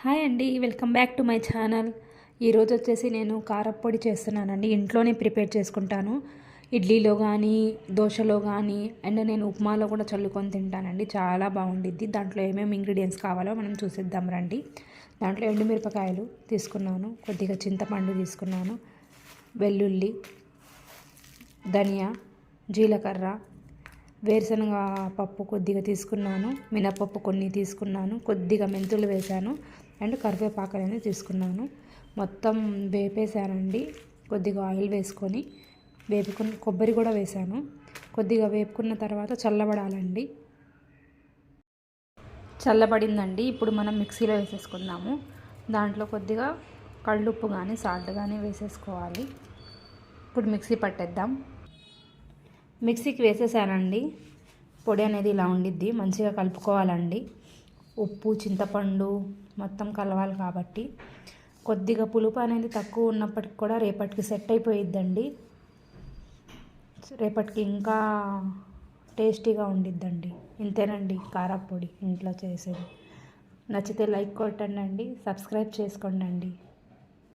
Hi అండి, welcome back to my channel. ఈరోజు వచ్చేసి నేను కారప్పొడి చేస్తున్నానండి. ఇంట్లోనే ప్రిపేర్ చేసుకుంటాను. ఇడ్లీలో కానీ, దోశలో కానీ, అండ్ నేను ఉప్మాలో కూడా చల్లుకొని తింటానండి. చాలా బాగుండిద్ది. దాంట్లో ఏమేమి ఇంగ్రీడియంట్స్ కావాలో మనం చూసిద్దాం రండి. దాంట్లో ఎండుమిరపకాయలు తీసుకున్నాను, కొద్దిగా చింతపండు తీసుకున్నాను, వెల్లుల్లి, ధనియా, జీలకర్ర, వేరుశనగ పప్పు కొద్దిగా తీసుకున్నాను, మినపప్పు కొన్ని తీసుకున్నాను, కొద్దిగా మెంతులు వేశాను, అండ్ కరివేపాకు అనేది తీసుకున్నాను. మొత్తం వేపేసానండి. కొద్దిగా ఆయిల్ వేసుకొని కొబ్బరి కూడా వేశాను. కొద్దిగా వేపుకున్న తర్వాత చల్లబడాలండి. చల్లబడిందండి. ఇప్పుడు మనం మిక్సీలో వేసేసుకుందాము. దాంట్లో కొద్దిగా కళ్ళుప్పు కానీ సాల్ట్ కానీ వేసేసుకోవాలి. ఇప్పుడు మిక్సీ పట్టేద్దాం. మిక్సీకి వేసేసానండి. పొడి అనేది ఇలా ఉండిద్ది. మంచిగా కలుపుకోవాలండి. ఉప్పు, చింతపండు మొత్తం కలవాలి కాబట్టి కొద్దిగా పులుపు అనేది తక్కువ ఉన్నప్పటికి కూడా రేపటికి సెట్ అయిపోయిద్దండి. రేపటికి ఇంకా టేస్టీగా ఉండిద్దండి. ఇంతేనండి కారప్పొడి ఇంట్లో చేసేది. నచ్చితే లైక్ కొట్టండి, సబ్స్క్రైబ్ చేసుకోండి.